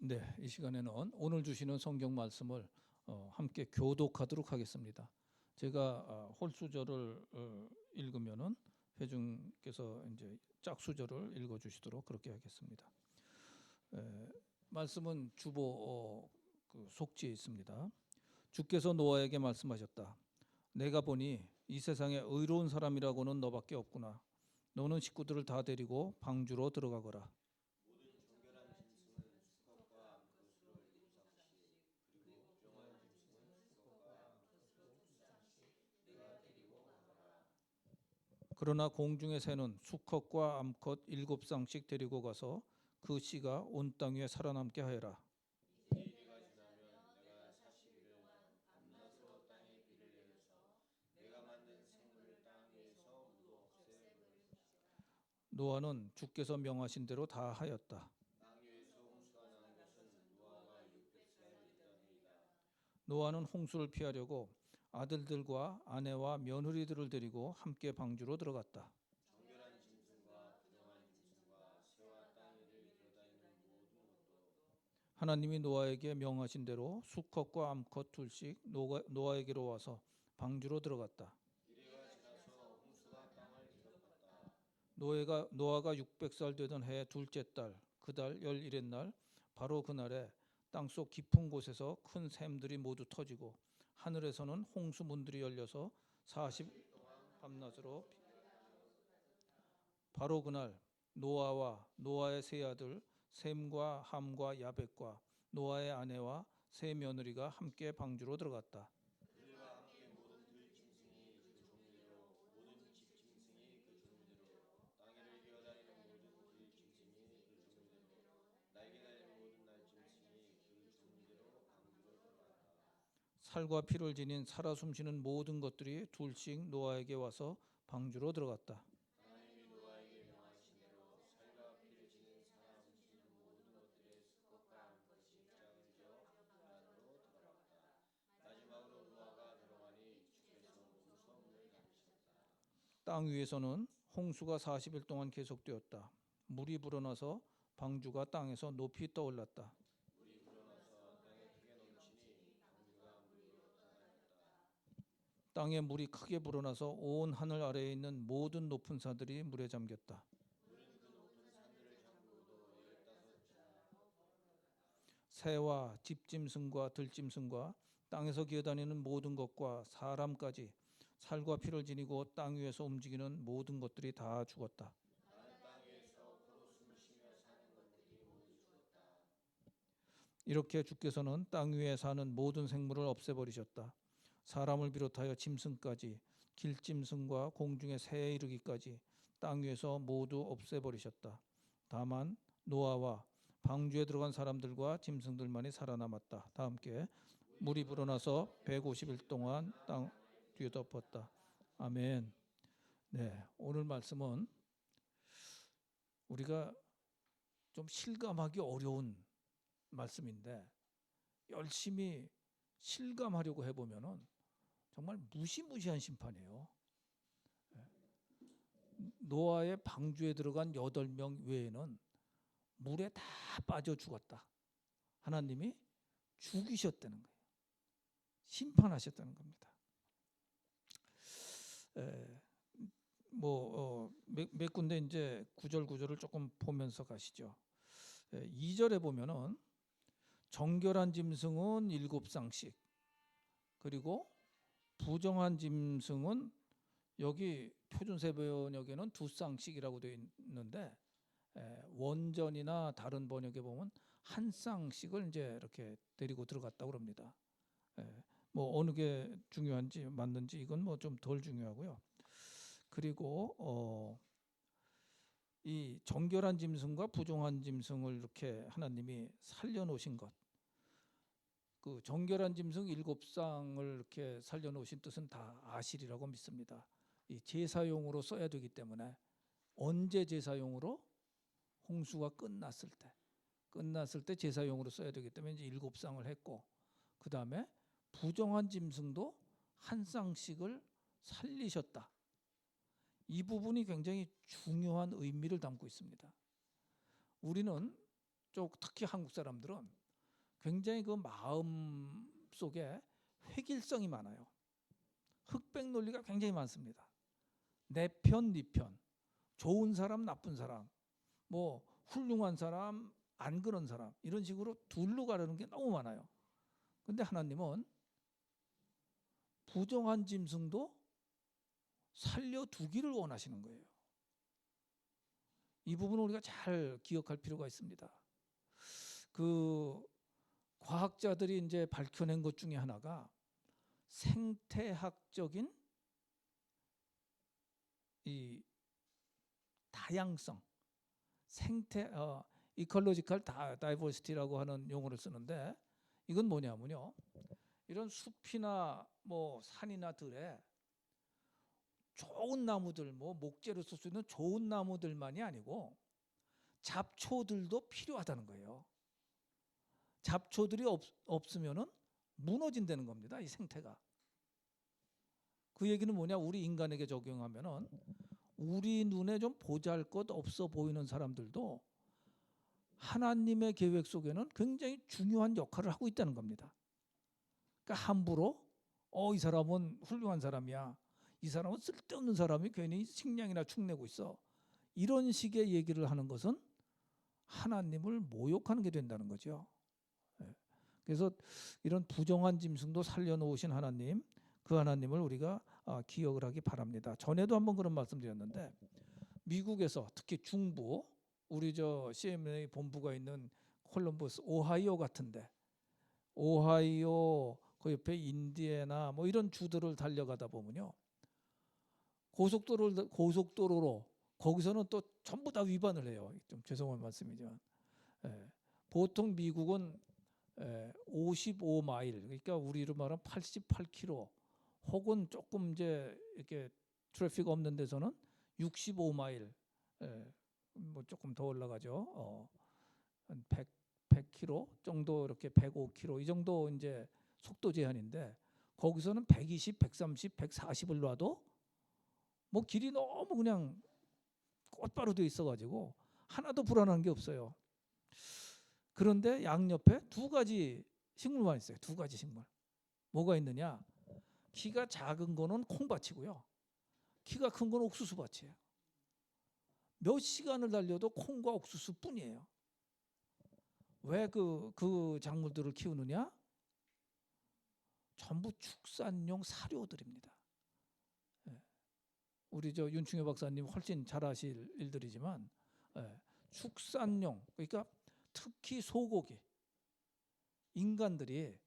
네, 이 시간에는 오늘 주시는 성경 말씀을 함께 교독하도록 하겠습니다. 제가 홀수절을 읽으면은 회중께서 이제 짝수절을 읽어주시도록 그렇게 하겠습니다. 말씀은 주보 그 속지에 있습니다. 주께서 노아에게 말씀하셨다. 내가 보니 이 세상에 의로운 사람이라고는 너밖에 없구나. 너는 식구들을 다 데리고 방주로 들어가거라. 그러나 공중의 새는 수컷과 암컷 7쌍씩 데리고 가서 그 씨가 온 땅 위에 살아남게 하여라. 노아는 주께서 명하신 대로 다 하였다. 노아는 홍수를 피하려고 아들들과 아내와 며느리들을 데리고 함께 방주로 들어갔다. 하나님이 노아에게 명하신 대로 수컷과 암컷 둘씩 노아에게로 와서 방주로 들어갔다. 노아가 600살 되던 해 둘째 달 그달 11의 날 바로 그날에 땅속 깊은 곳에서 큰 샘들이 모두 터지고 하늘에서는 홍수문들이 열려서 40 밤낮으로 바로 그날 노아와 노아의 세 아들 셈과 함과 야벳과 노아의 아내와 세 며느리가 함께 방주로 들어갔다. 살과 피를 지닌 살아 숨쉬는 모든 것들이 둘씩 노아에게 와서 방주로 들어갔다. 땅 위에서는 홍수가 40일 동안 계속되었다. 물이 불어나서 방주가 땅에서 높이 떠올랐다. 땅에 물이 크게 불어나서 온 하늘 아래에 있는 모든 높은 산들이 물에 잠겼다. 새와 집짐승과 들짐승과 땅에서 기어다니는 모든 것과 사람까지 살과 피를 지니고 땅 위에서 움직이는 모든 것들이 다 죽었다. 이렇게 주께서는 땅 위에 사는 모든 생물을 없애버리셨다. 사람을 비롯하여 짐승까지 길짐승과 공중의 새에 이르기까지 땅 위에서 모두 없애버리셨다. 다만 노아와 방주에 들어간 사람들과 짐승들만이 살아남았다. 다 함께 물이 불어나서 150일 동안 땅 뒤덮었다. 아멘. 네, 오늘 말씀은 우리가 좀 실감하기 어려운 말씀인데 열심히 실감하려고 해보면은 정말 무시무시한 심판이에요. 노아의 방주에 들어간 8명 외에는 물에 다 빠져 죽었다. 하나님이 죽이셨다는 거예요. 심판하셨다는 겁니다. 몇 군데 이제 구절을 조금 보면서 가시죠. 2절에 보면은 정결한 짐승은 7쌍씩 그리고 부정한 짐승은 여기 표준세번역에는 2쌍씩이라고 되어 있는데 원전이나 다른 번역에 보면 한 쌍씩을 이제 이렇게 데리고 들어갔다고 합니다. 뭐 어느 게 중요한지 맞는지 이건 뭐 좀 덜 중요하고요. 그리고 이 정결한 짐승과 부정한 짐승을 이렇게 하나님이 살려놓으신 것, 그 정결한 짐승 7쌍을 이렇게 살려놓으신 뜻은 다 아실이라고 믿습니다. 이 제사용으로 써야 되기 때문에 언제 제사용으로? 홍수가 끝났을 때 제사용으로 써야 되기 때문에 이제 7쌍을 했고, 그 다음에 부정한 짐승도 한 쌍씩을 살리셨다. 이 부분이 굉장히 중요한 의미를 담고 있습니다. 우리는 쪽 특히 한국 사람들은 굉장히 그 마음 속에 획일성이 많아요. 흑백 논리가 굉장히 많습니다. 내 편, 네 편, 좋은 사람, 나쁜 사람, 뭐 훌륭한 사람, 안 그런 사람, 이런 식으로 둘로 가르는 게 너무 많아요. 근데 하나님은 부정한 짐승도 살려두기를 원하시는 거예요. 이 부분을 우리가 잘 기억할 필요가 있습니다. 그 과학자들이 이제 밝혀낸 것 중에 하나가 생태학적인 이 다양성, 이컬로지컬 다이버시티라고 하는 용어를 쓰는데, 이건 뭐냐면요, 이런 숲이나 뭐 산이나 들에 좋은 나무들, 뭐 목재로 쓸 수 있는 좋은 나무들만이 아니고 잡초들도 필요하다는 거예요. 잡초들이 없으면은 무너진다는 겁니다, 이 생태가. 그 얘기는 뭐냐, 우리 인간에게 적용하면은 우리 눈에 좀 보잘것 없어 보이는 사람들도 하나님의 계획 속에는 굉장히 중요한 역할을 하고 있다는 겁니다. 그러니까 함부로 이 사람은 훌륭한 사람이야, 이 사람은 쓸데없는 사람이 괜히 식량이나 축내고 있어, 이런 식의 얘기를 하는 것은 하나님을 모욕하는 게 된다는 거죠. 그래서 이런 부정한 짐승도 살려놓으신 하나님, 그 하나님을 우리가 기억을 하기 바랍니다. 전에도 한번 그런 말씀드렸는데, 미국에서 특히 중부, 우리 저 CMA 본부가 있는 콜럼버스, 오하이오 같은데, 오하이오 그 옆에 인디애나 뭐 이런 주들을 달려가다 보면요, 고속도로로 거기서는 또 전부 다 위반을 해요. 좀 죄송한 말씀이지만, 보통 미국은 55마일, 그러니까 우리로 말하면 88km, 혹은 조금 이제 이렇게 트래픽 없는 데서는 65마일, 뭐 조금 더 올라가죠. 한 100km 정도, 이렇게 105km 이 정도 이제 속도 제한인데, 거기서는 120, 130, 140을 놔도 뭐 길이 너무 그냥 곧바로 돼 있어가지고 하나도 불안한 게 없어요. 그런데 양옆에 두 가지 식물만 있어요. 두 가지 식물. 뭐가 있느냐? 키가 작은 거는 콩밭이고요, 키가 큰 건 옥수수밭이에요. 몇 시간을 달려도 콩과 옥수수뿐이에요. 왜 그 작물들을 키우느냐? 전부 축산용 사료들입니다. 우리 저 윤충효 박사님 훨씬 잘 아실 일들이지만, 축산용, 그러니까 특히 소고기, 인간들이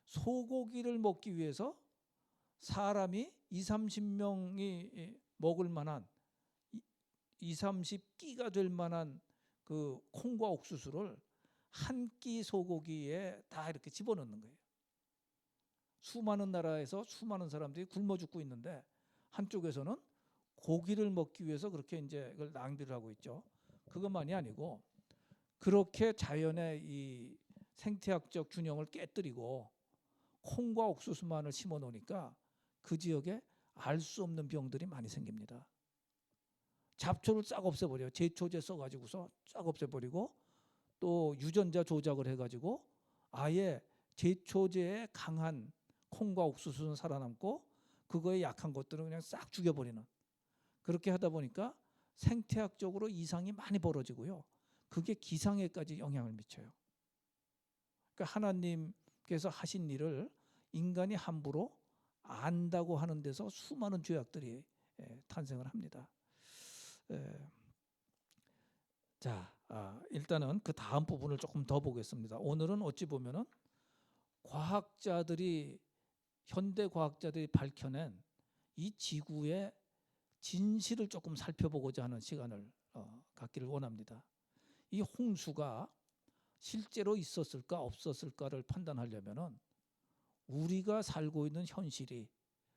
소고기를 먹기 위해서 사람이 20-30명이 먹을 만한 20-30끼가 될 만한 그 콩과 옥수수를 한 끼 소고기에 다 이렇게 집어넣는 거예요. 수많은 나라에서 수많은 사람들이 굶어 죽고 있는데, 한쪽에서는 고기를 먹기 위해서 그렇게 이제 그걸 낭비를 하고 있죠. 그것만이 아니고 그렇게 자연의 이 생태학적 균형을 깨뜨리고 콩과 옥수수만을 심어 놓으니까 그 지역에 알 수 없는 병들이 많이 생깁니다. 잡초를 싹 없애버려요. 제초제 써가지고서 싹 없애버리고, 또 유전자 조작을 해가지고 아예 제초제에 강한 콩과 옥수수는 살아남고 그거에 약한 것들은 그냥 싹 죽여버리는, 그렇게 하다 보니까 생태학적으로 이상이 많이 벌어지고요, 그게 기상에까지 영향을 미쳐요. 그러니까 하나님께서 하신 일을 인간이 함부로 안다고 하는 데서 수많은 죄악들이 탄생을 합니다. 자, 일단은 그 다음 부분을 조금 더 보겠습니다. 오늘은 어찌 보면은 현대 과학자들이 밝혀낸 이 지구의 진실을 조금 살펴보고자 하는 시간을 갖기를 원합니다. 이 홍수가 실제로 있었을까 없었을까를 판단하려면은 우리가 살고 있는 현실이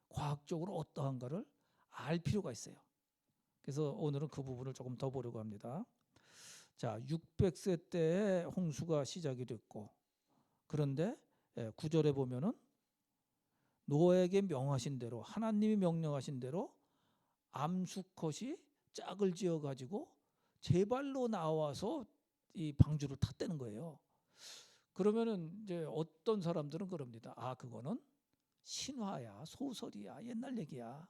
과학적으로 어떠한가를 알 필요가 있어요. 그래서 오늘은 그 부분을 조금 더 보려고 합니다. 자, 600세 때에 홍수가 시작이 됐고, 그런데 9절에 보면은 노아에게 명하신 대로, 하나님이 명령하신 대로 암수컷이 짝을 지어 가지고 제 발로 나와서 이 방주를 탔다는 거예요. 그러면은 이제 어떤 사람들은 그럽니다. 아, 그거는 신화야, 소설이야, 옛날 얘기야.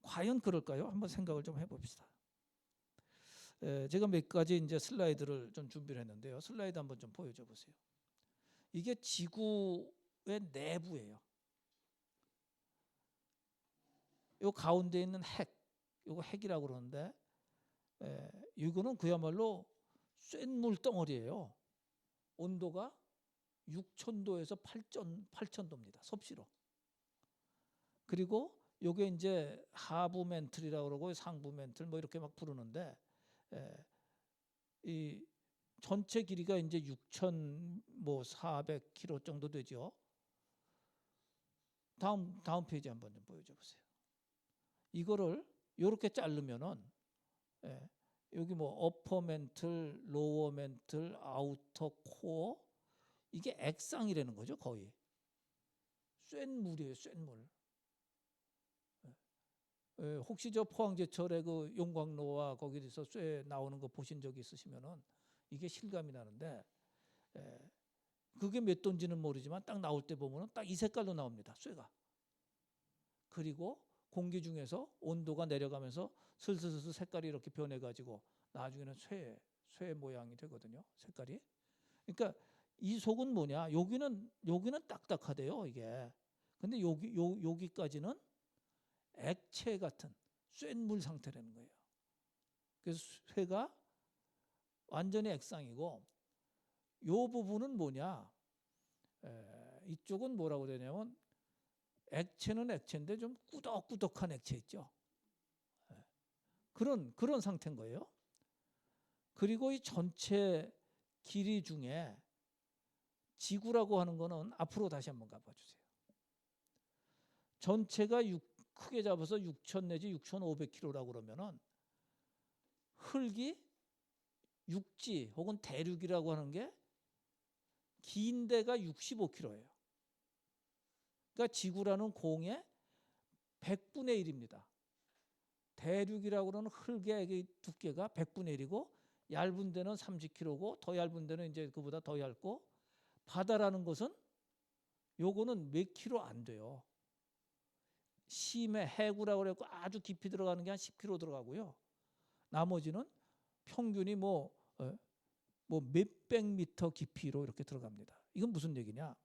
과연 그럴까요? 한번 생각을 좀 해봅시다. 제가 몇 가지 이제 슬라이드를 좀 준비를 했는데요. 슬라이드 한번 좀 보여줘 보세요. 이게 지구의 내부예요. 요 가운데 있는 핵, 요거 핵이라고 그러는데, 이거는 그야말로 쇳물 덩어리예요. 온도가 6,000도에서 8,000도입니다. 섭씨로. 그리고 요게 이제 하부 멘틀이라고 그러고 상부 멘틀 뭐 이렇게 막 부르는데, 이 전체 길이가 이제 6,400km 정도 되죠. 다음 페이지 한번 좀 보여줘 보세요. 이거를 요렇게 자르면은, 여기 뭐 어퍼 멘틀, 로어 멘틀, 아우터 코어, 이게 액상이라는 거죠. 거의 쇳물이에요. 쇳물. 혹시 저 포항제철의 그 용광로와 거기서 쇠 나오는 거 보신 적 있으시면은 이게 실감이 나는데, 그게 몇 돈지는 모르지만 딱 나올 때 보면은 딱 이 색깔로 나옵니다. 쇠가. 그리고 공기 중에서 온도가 내려가면서 슬슬슬 색깔이 이렇게 변해가지고 나중에는 쇠 모양이 되거든요. 색깔이. 그러니까 이 속은 뭐냐? 여기는 딱딱하대요. 이게. 근데 여기까지는 액체 같은 쇳물 상태라는 거예요. 그래서 쇠가 완전히 액상이고, 요 부분은 뭐냐? 이쪽은 뭐라고 되냐면, 액체는 액체인데 좀 꾸덕꾸덕한 액체 있죠. 그런 상태인 거예요. 그리고 이 전체 길이 중에 지구라고 하는 거는 앞으로 다시 한번 가봐 주세요. 전체가 크게 잡아서 6,000 내지 6,500km라고 그러면은 흙이 육지 혹은 대륙이라고 하는 게 긴 데가 65km예요. 그러니까 지구라는 공의 100분의 1입니다. 대륙이라고 하는 흙의 두께가 100분의 1이고, 얇은 데는 30km고 더 얇은 데는 이제 그보다 더 얇고, 바다라는 것은 요거는 몇 킬로 안 돼요. 심해 해구라고 그래서 아주 깊이 들어가는 게 한 10km 들어가고요. 나머지는 평균이 뭐 몇백 미터 깊이로 이렇게 들어갑니다. 이건 무슨 얘기냐?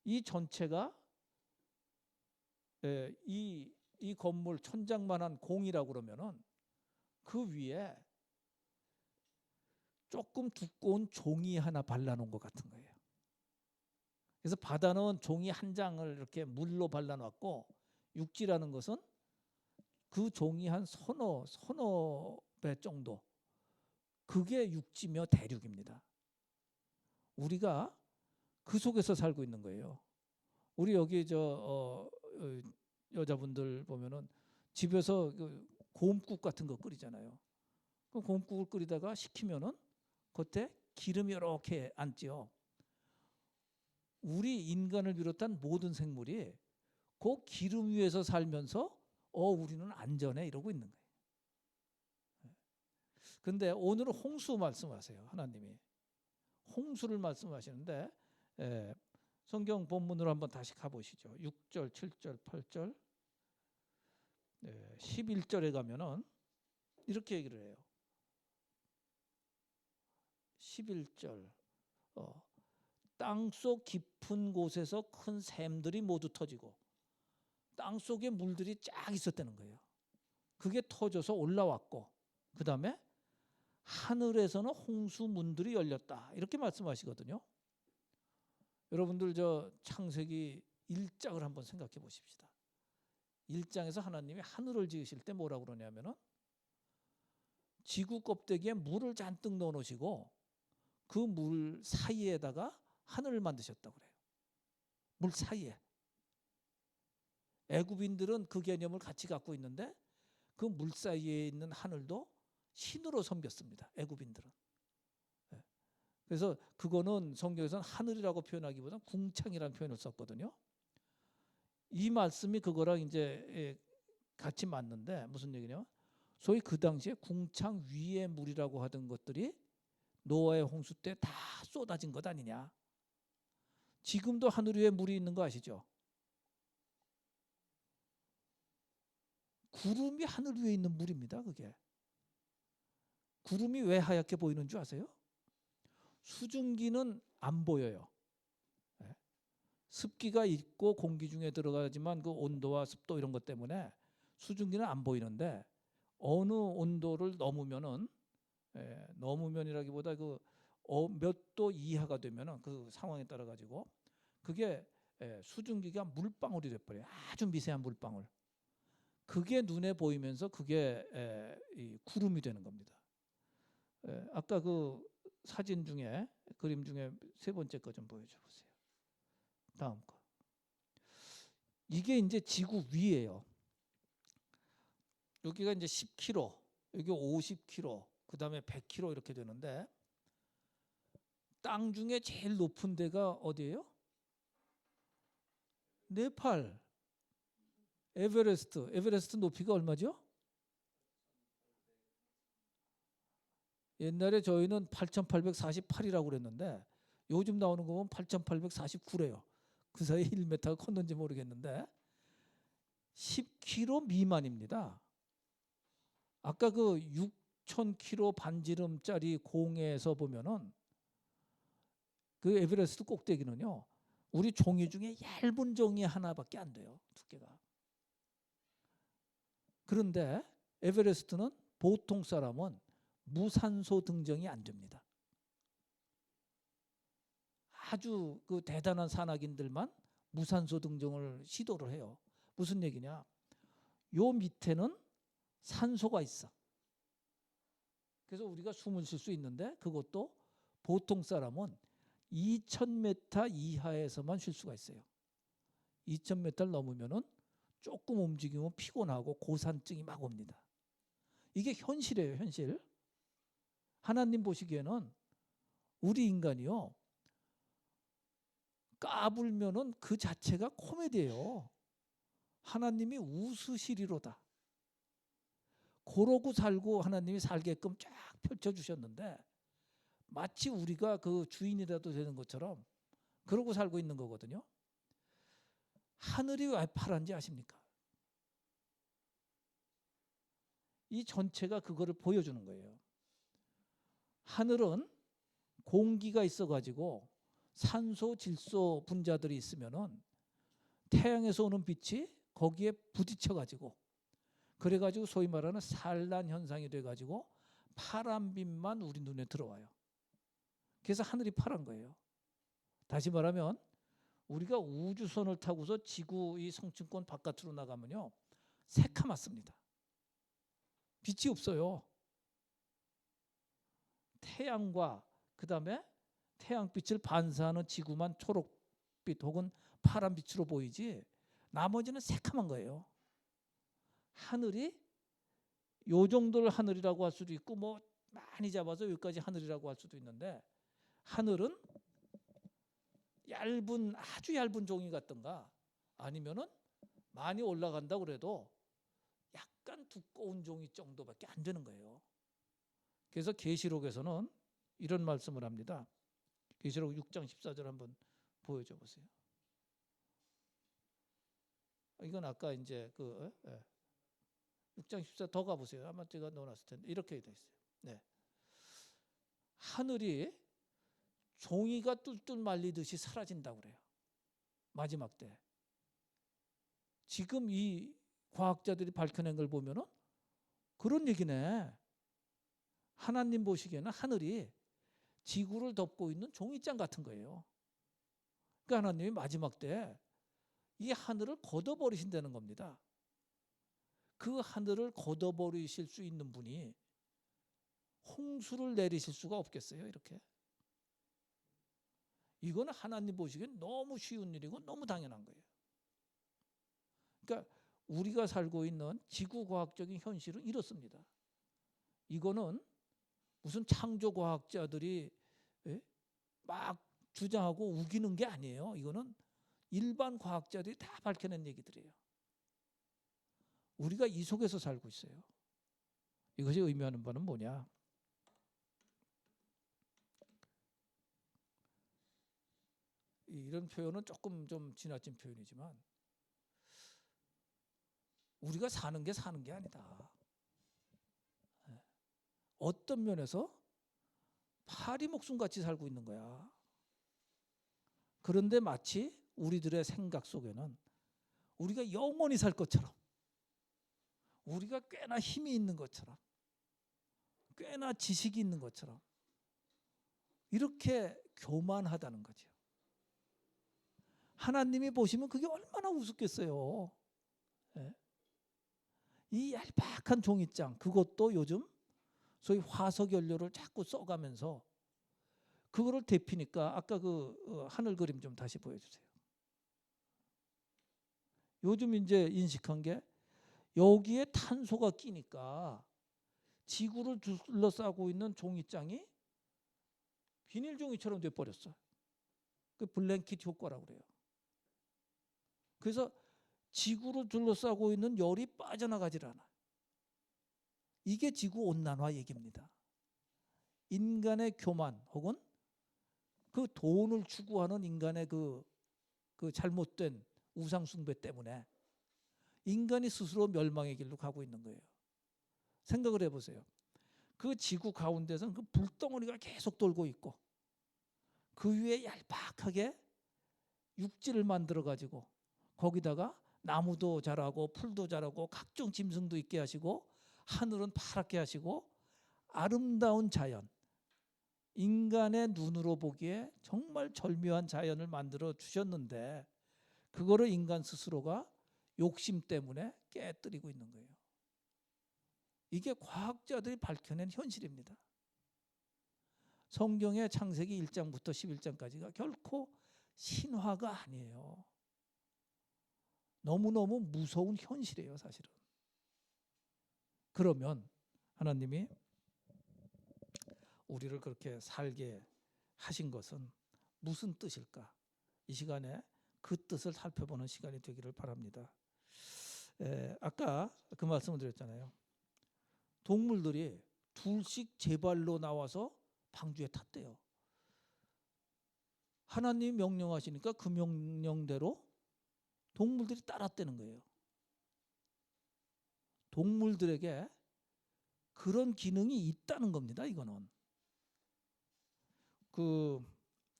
이 전체가 이 건물 천장만한 공이라고 그러면은 그 위에 조금 두꺼운 종이 하나 발라놓은 것 같은 거예요. 그래서 바다는 종이 한 장을 이렇게 물로 발라놨고, 육지라는 것은 그 종이 한 서너 배 정도, 그게 육지며 대륙입니다. 우리가 그 속에서 살고 있는 거예요. 우리 여기 여자분들 보면은 집에서 그 곰국 같은 거 끓이잖아요. 그 곰국을 끓이다가 식히면은 겉에 기름이 이렇게 앉죠. 우리 인간을 비롯한 모든 생물이 그 기름 위에서 살면서 우리는 안전해 이러고 있는 거예요. 근데 오늘은 홍수 말씀하세요. 하나님이 홍수를 말씀하시는데, 성경 본문으로 한번 다시 가보시죠. 6절, 7절, 8절, 11절에 가면은 이렇게 얘기를 해요. 11절, 땅속 깊은 곳에서 큰 샘들이 모두 터지고 땅속에 물들이 쫙 있었다는 거예요. 그게 터져서 올라왔고, 그 다음에 하늘에서는 홍수문들이 열렸다 이렇게 말씀하시거든요. 여러분들 저 창세기 1장을 한번 생각해 보십시다. 1장에서 하나님이 하늘을 지으실 때 뭐라고 그러냐면은 지구 껍데기에 물을 잔뜩 넣어 놓으시고 그 물 사이에다가 하늘을 만드셨다고 그래요. 물 사이에. 애굽인들은 그 개념을 같이 갖고 있는데 그 물 사이에 있는 하늘도 신으로 섬겼습니다. 애굽인들은. 그래서 그거는 성경에서는 하늘이라고 표현하기보다는 궁창이라는 표현을 썼거든요. 이 말씀이 그거랑 이제 같이 맞는데 무슨 얘기냐? 소위 그 당시에 궁창 위의 물이라고 하던 것들이 노아의 홍수 때 다 쏟아진 것 아니냐. 지금도 하늘 위에 물이 있는 거 아시죠? 구름이 하늘 위에 있는 물입니다. 그게. 구름이 왜 하얗게 보이는 줄 아세요? 수증기는 안 보여요. 습기가 있고 공기 중에 들어가지만 그 온도와 습도 이런 것 때문에 수증기는 안 보이는데 어느 온도를 넘으면은 넘으면이라기보다 그 몇 도 이하가 되면은 그 상황에 따라 가지고 그게 수증기가 물방울이 돼 버려요. 아주 미세한 물방울. 그게 눈에 보이면서 그게 이 구름이 되는 겁니다. 아까 그 사진 중에 그림 중에 세 번째 거 좀 보여줘 보세요. 다음 거. 이게 이제 지구 위예요. 여기가 이제 10km, 여기 50km, 그다음에 100km 이렇게 되는데 땅 중에 제일 높은 데가 어디예요? 네팔. 에베레스트 높이가 얼마죠? 옛날에 저희는 8,848이라고 그랬는데 요즘 나오는 거 보면 8,849래요. 그 사이에 1m가 컸는지 모르겠는데 10km 미만입니다. 아까 그 6,000km 반지름짜리 공에서 보면은 그 에베레스트 꼭대기는요. 우리 종이 중에 얇은 종이 하나밖에 안 돼요. 두께가. 그런데 에베레스트는 보통 사람은 무산소 등정이 안 됩니다. 아주 그 대단한 산악인들만 무산소 등정을 시도를 해요. 무슨 얘기냐? 요 밑에는 산소가 있어. 그래서 우리가 숨을 쉴 수 있는데 그것도 보통 사람은 2,000m 이하에서만 쉴 수가 있어요. 2,000m를 넘으면은 조금 움직이면 피곤하고 고산증이 막 옵니다. 이게 현실이에요, 현실. 하나님 보시기에는 우리 인간이요. 까불면은 그 자체가 코미디예요. 하나님이 웃으시리로다. 그러고 살고 하나님이 살게끔 쫙 펼쳐주셨는데 마치 우리가 그 주인이라도 되는 것처럼 그러고 살고 있는 거거든요. 하늘이 왜 파란지 아십니까? 이 전체가 그거를 보여주는 거예요. 하늘은 공기가 있어가지고 산소, 질소 분자들이 있으면은 태양에서 오는 빛이 거기에 부딪혀가지고 그래가지고 소위 말하는 산란 현상이 돼가지고 파란빛만 우리 눈에 들어와요. 그래서 하늘이 파란 거예요. 다시 말하면 우리가 우주선을 타고서 지구 이 성층권 바깥으로 나가면요 새카맣습니다. 빛이 없어요. 태양과 그 다음에 태양빛을 반사하는 지구만 초록빛 혹은 파란빛으로 보이지 나머지는 새카만 거예요. 하늘이 요 정도를 하늘이라고 할 수도 있고 뭐 많이 잡아서 여기까지 하늘이라고 할 수도 있는데 하늘은 얇은 아주 얇은 종이 같던가 아니면은 많이 올라간다 그래도 약간 두꺼운 종이 정도밖에 안 되는 거예요. 그래서 계시록에서는 이런 말씀을 합니다. 계시록 6장 14절 한번 보여줘 보세요. 이건 아까 이제 그 6장 14 더 가보세요. 아마 제가 넣어놨을 텐데 이렇게 돼 있어요. 네. 하늘이 종이가 뚫뚫 말리듯이 사라진다고 그래요. 마지막 때. 지금 이 과학자들이 밝혀낸 걸 보면은 그런 얘기네. 하나님 보시기에는 하늘이 지구를 덮고 있는 종이장 같은 거예요. 그러니까 하나님이 마지막 때 이 하늘을 걷어버리신다는 겁니다. 그 하늘을 걷어버리실 수 있는 분이 홍수를 내리실 수가 없겠어요, 이렇게. 이거는 하나님 보시기엔 너무 쉬운 일이고 너무 당연한 거예요. 그러니까 우리가 살고 있는 지구과학적인 현실은 이렇습니다. 이거는 무슨 창조과학자들이 막 주장하고 우기는 게 아니에요. 이거는 일반 과학자들이 다 밝혀낸 얘기들이에요. 우리가 이 속에서 살고 있어요. 이것이 의미하는 바는 뭐냐? 이런 표현은 조금 좀 지나친 표현이지만 우리가 사는 게 아니다. 어떤 면에서 파리 목숨같이 살고 있는 거야. 그런데 마치 우리들의 생각 속에는 우리가 영원히 살 것처럼, 우리가 꽤나 힘이 있는 것처럼, 꽤나 지식이 있는 것처럼 이렇게 교만하다는 거죠. 하나님이 보시면 그게 얼마나 우습겠어요. 예? 이 얄팍한 종이장, 그것도 요즘 소위 화석 연료를 자꾸 써가면서 그거를 데피니까 아까 그 하늘 그림 좀 다시 보여주세요. 요즘 이제 인식한 게 여기에 탄소가 끼니까 지구를 둘러싸고 있는 종이장이 비닐 종이처럼 돼버렸어요. 그 블랭킷 효과라고 그래요. 그래서 지구를 둘러싸고 있는 열이 빠져나가질 않아요. 이게 지구온난화 얘기입니다. 인간의 교만 혹은 그 돈을 추구하는 인간의 그 잘못된 우상숭배 때문에 인간이 스스로 멸망의 길로 가고 있는 거예요. 생각을 해보세요. 그 지구 가운데서는 그 불덩어리가 계속 돌고 있고 그 위에 얄팍하게 육지를 만들어 가지고 거기다가 나무도 자라고 풀도 자라고 각종 짐승도 있게 하시고 하늘은 파랗게 하시고 아름다운 자연, 인간의 눈으로 보기에 정말 절묘한 자연을 만들어 주셨는데 그거를 인간 스스로가 욕심 때문에 깨뜨리고 있는 거예요. 이게 과학자들이 밝혀낸 현실입니다. 성경의 창세기 1장부터 11장까지가 결코 신화가 아니에요. 너무너무 무서운 현실이에요, 사실은. 그러면 하나님이 우리를 그렇게 살게 하신 것은 무슨 뜻일까? 이 시간에 그 뜻을 살펴보는 시간이 되기를 바랍니다. 아까 그 말씀을 드렸잖아요. 동물들이 둘씩 제 발로 나와서 방주에 탔대요. 하나님이 명령하시니까 그 명령대로 동물들이 따랐다는 거예요. 동물들에게 그런 기능이 있다는 겁니다. 이거는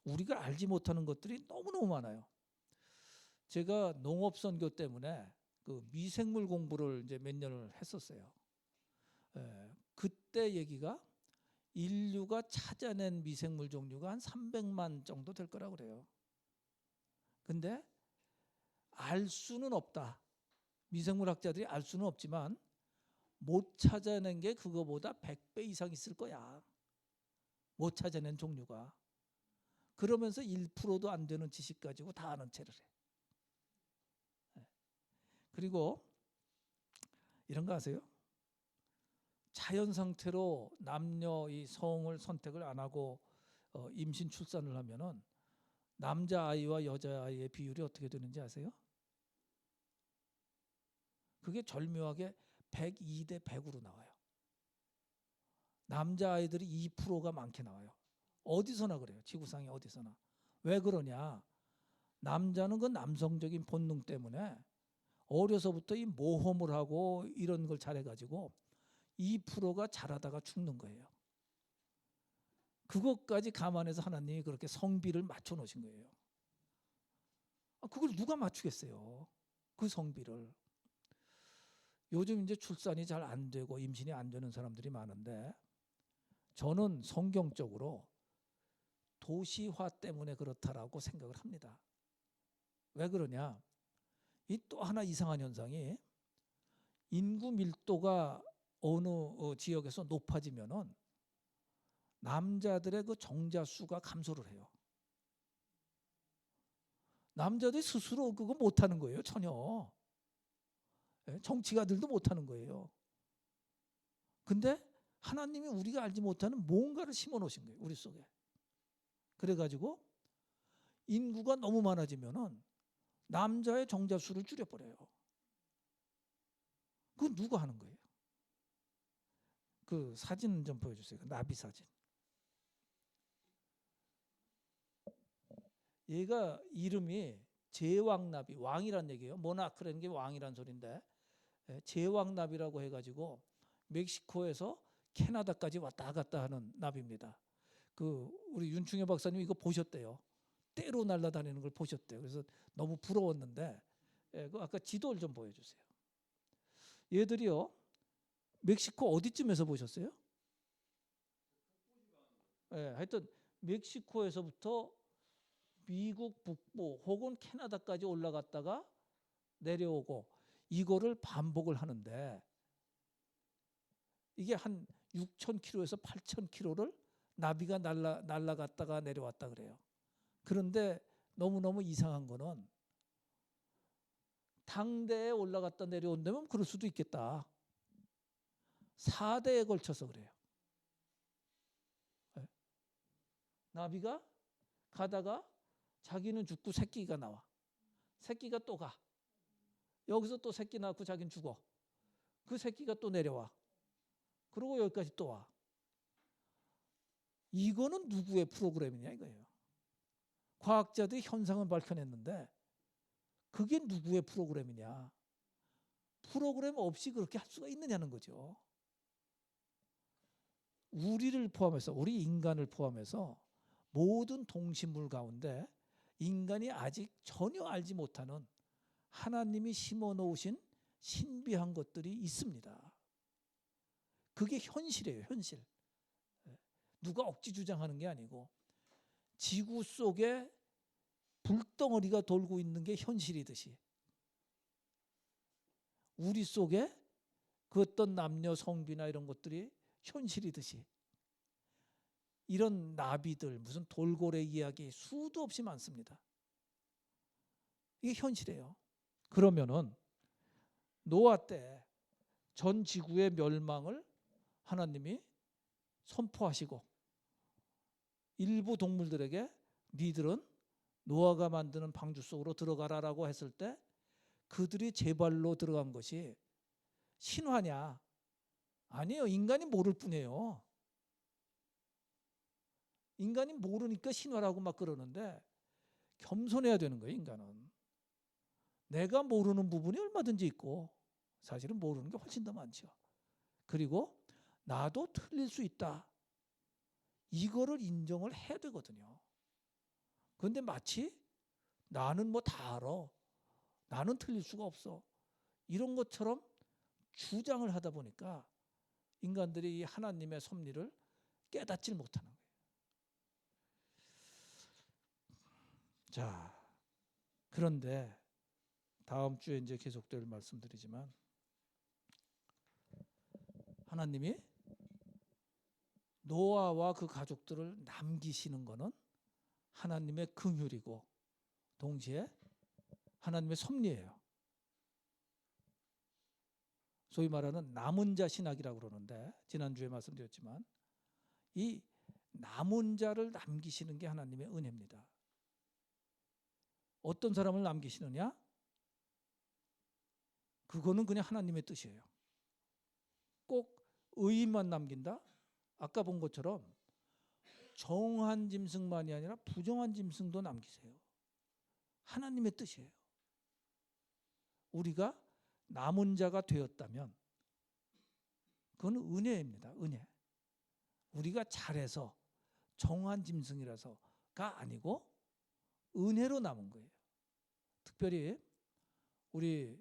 우리가 알지 못하는 것들이 너무너무 많아요. 제가 농업 선교 때문에 그 미생물 공부를 이제 몇 년을 했었어요. 그때 얘기가 인류가 찾아낸 미생물 종류가 한 300만 정도 될 거라고 그래요. 근데 알 수는 없다. 미생물학자들이 알 수는 없지만 못 찾아낸 게 그거보다 100배 이상 있을 거야. 못 찾아낸 종류가. 그러면서 1%도 안 되는 지식 가지고 다 아는 체를 해. 그리고 이런 거 아세요? 자연 상태로 남녀 이 성을 선택을 안 하고 임신 출산을 하면은 남자아이와 여자아이의 비율이 어떻게 되는지 아세요? 그게 절묘하게 102대 100으로 나와요. 남자아이들이 2%가 많게 나와요. 어디서나 그래요. 지구상에 어디서나. 왜 그러냐? 남자는 그 남성적인 본능 때문에 어려서부터 이 모험을 하고 이런 걸 잘해가지고 2%가 자라다가 죽는 거예요. 그것까지 감안해서 하나님이 그렇게 성비를 맞춰 놓으신 거예요. 그걸 누가 맞추겠어요? 그 성비를. 요즘 이제 출산이 잘 안 되고 임신이 안 되는 사람들이 많은데 저는 성경적으로 도시화 때문에 그렇다라고 생각을 합니다. 왜 그러냐? 이 또 하나 이상한 현상이 인구 밀도가 어느 지역에서 높아지면은 남자들의 그 정자 수가 감소를 해요. 남자들이 스스로 그거 못하는 거예요, 전혀. 정치가들도 못하는 거예요. 근데 하나님이 우리가 알지 못하는 뭔가를 심어 놓으신 거예요, 우리 속에. 그래가지고 인구가 너무 많아지면은 남자의 정자 수를 줄여버려요. 그건 누가 하는 거예요? 그 사진 좀 보여주세요. 나비 사진. 얘가 이름이 제왕나비, 왕이란 얘기예요. 모나크라는 게 왕이란 소리인데 제왕나비라고 해가지고 멕시코에서 캐나다까지 왔다 갔다 하는 나비입니다. 그 우리 윤충현 박사님 이거 보셨대요. 때로 날아다니는 걸 보셨대요. 그래서 너무 부러웠는데 그 아까 지도를 좀 보여주세요. 얘들이요, 멕시코 어디쯤에서 보셨어요? 하여튼 멕시코에서부터 미국 북부 혹은 캐나다까지 올라갔다가 내려오고 이거를 반복을 하는데 이게 한 6,000km에서 8,000km를 나비가 날아갔다가 내려왔다 그래요. 그런데 너무너무 이상한 거는 당대에 올라갔다 내려온다면 그럴 수도 있겠다. 4대에 걸쳐서 그래요. 나비가 가다가 자기는 죽고 새끼가 나와. 새끼가 또 가. 여기서 또 새끼 낳고 자기는 죽어. 그 새끼가 또 내려와. 그리고 여기까지 또 와. 이거는 누구의 프로그램이냐 이거예요. 과학자들이 현상을 밝혀냈는데 그게 누구의 프로그램이냐. 프로그램 없이 그렇게 할 수가 있느냐는 거죠. 우리를 포함해서, 우리 인간을 포함해서 모든 동식물 가운데 인간이 아직 전혀 알지 못하는 하나님이 심어 놓으신 신비한 것들이 있습니다. 그게 현실이에요, 현실. 누가 억지 주장하는 게 아니고 지구 속에 불덩어리가 돌고 있는 게 현실이듯이 우리 속에 그 어떤 남녀 성비나 이런 것들이 현실이듯이 이런 나비들, 무슨 돌고래 이야기 수도 없이 많습니다. 이게 현실이에요. 그러면은 노아 때 전 지구의 멸망을 하나님이 선포하시고 일부 동물들에게 니들은 노아가 만드는 방주 속으로 들어가라라고 했을 때 그들이 제 발로 들어간 것이 신화냐? 아니에요. 인간이 모를 뿐이에요. 인간이 모르니까 신화라고 막 그러는데 겸손해야 되는 거예요, 인간은. 내가 모르는 부분이 얼마든지 있고 사실은 모르는 게 훨씬 더 많죠. 그리고 나도 틀릴 수 있다. 이거를 인정을 해야 되거든요. 그런데 마치 나는 뭐 다 알아. 나는 틀릴 수가 없어. 이런 것처럼 주장을 하다 보니까 인간들이 이 하나님의 섭리를 깨닫지 못하는 거예요. 자, 그런데 다음 주에 이제 계속될 말씀드리지만 하나님이 노아와 그 가족들을 남기시는 것은 하나님의 긍휼이고 동시에 하나님의 섭리예요. 소위 말하는 남은 자 신학이라고 그러는데 지난주에 말씀드렸지만 이 남은 자를 남기시는 게 하나님의 은혜입니다. 어떤 사람을 남기시느냐? 그거는 그냥 하나님의 뜻이에요. 꼭 의인만 남긴다? 아까 본 것처럼 정한 짐승만이 아니라 부정한 짐승도 남기세요. 하나님의 뜻이에요. 우리가 남은 자가 되었다면 그건 은혜입니다. 은혜. 우리가 잘해서 정한 짐승이라서가 아니고 은혜로 남은 거예요. 특별히 우리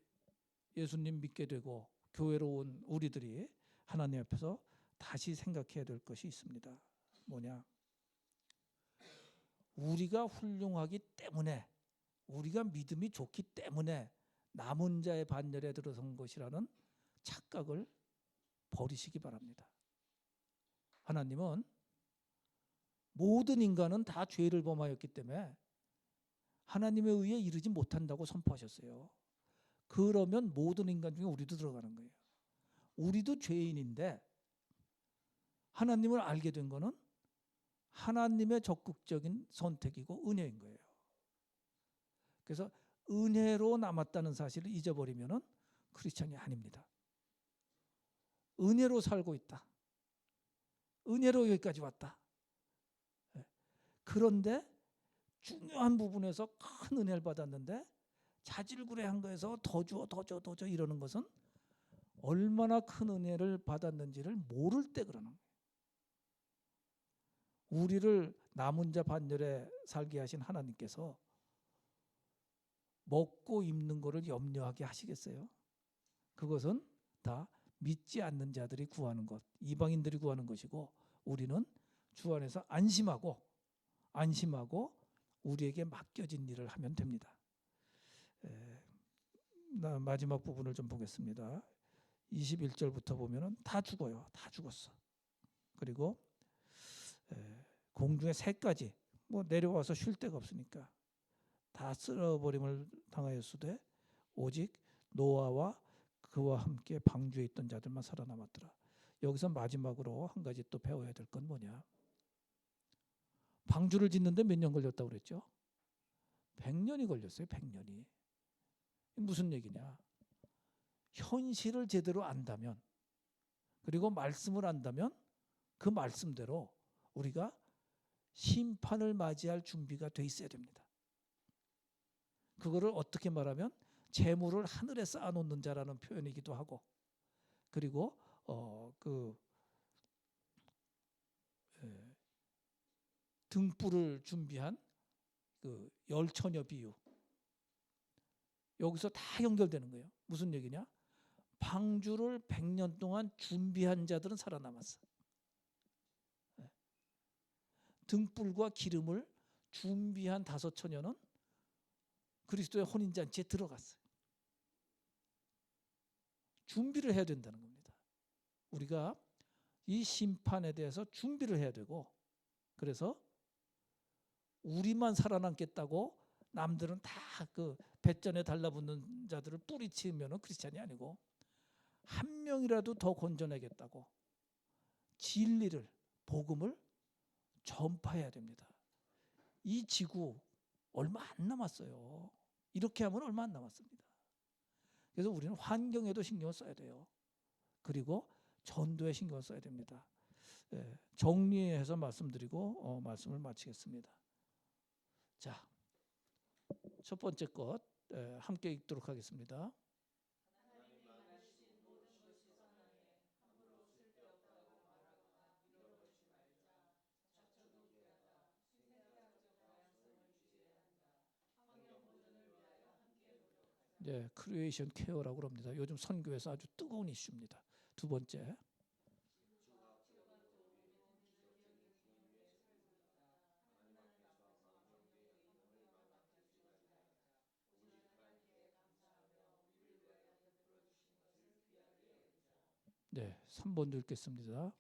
예수님 믿게 되고 교회로 온 우리들이 하나님 앞에서 다시 생각해야 될 것이 있습니다. 뭐냐? 우리가 훌륭하기 때문에 우리가 믿음이 좋기 때문에 남은 자의 반열에 들어선 것이라는 착각을 버리시기 바랍니다. 하나님은 모든 인간은 다 죄를 범하였기 때문에 하나님에 의해 이르지 못한다고 선포하셨어요. 그러면 모든 인간 중에 우리도 들어가는 거예요. 우리도 죄인인데 하나님을 알게 된 거는 하나님의 적극적인 선택이고 은혜인 거예요. 그래서 은혜로 남았다는 사실을 잊어버리면 크리스찬이 아닙니다. 은혜로 살고 있다. 은혜로 여기까지 왔다. 그런데 중요한 부분에서 큰 은혜를 받았는데 자질구레한 거에서 더 줘, 더 줘, 더 줘 이러는 것은 얼마나 큰 은혜를 받았는지를 모를 때 그러는 거예요. 우리를 남은 자 반열에 살게 하신 하나님께서 먹고 입는 거를 염려하게 하시겠어요? 그것은 다 믿지 않는 자들이 구하는 것, 이방인들이 구하는 것이고 우리는 주 안에서 안심하고 우리에게 맡겨진 일을 하면 됩니다. 나 마지막 부분을 좀 보겠습니다. 21절부터 보면은 다 죽어요. 다 죽었어. 그리고 공중의 새까지 뭐 내려와서 쉴 데가 없으니까 다 쓸어버림을 당하였으되 오직 노아와 그와 함께 방주에 있던 자들만 살아남았더라. 여기서 마지막으로 한 가지 또 배워야 될 건 뭐냐? 방주를 짓는데 몇 년 걸렸다고 그랬죠? 100년이 걸렸어요. 100년이. 무슨 얘기냐? 현실을 제대로 안다면 그리고 말씀을 안다면 그 말씀대로 우리가 심판을 맞이할 준비가 돼 있어야 됩니다. 그거를 어떻게 말하면 재물을 하늘에 쌓아놓는 자라는 표현이기도 하고 그리고 등불을 준비한 그 열처녀 비유 여기서 다 연결되는 거예요. 무슨 얘기냐? 방주를 100년 동안 준비한 자들은 살아남았어. 등불과 기름을 준비한 5처녀는 그리스도의 혼인잔치에 들어갔어요. 준비를 해야 된다는 겁니다. 우리가 이 심판에 대해서 준비를 해야 되고 그래서 우리만 살아남겠다고 남들은 다 그 배전에 달라붙는 자들을 뿌리치면 크리스찬이 아니고 한 명이라도 더 건져내겠다고 진리를 복음을 전파해야 됩니다. 이 지구 얼마 안 남았어요. 이렇게 하면 얼마 안 남았습니다. 그래서 우리는 환경에도 신경을 써야 돼요. 그리고 전도에 신경을 써야 됩니다. 정리해서 말씀드리고 말씀을 마치겠습니다. 자, 첫 번째 것 함께 읽도록 하겠습니다. 네, 크리에이션 케어라고 합니다. 요즘 선교에서 아주 뜨거운 이슈입니다. 두 번째, 네, 3번도 읽겠습니다.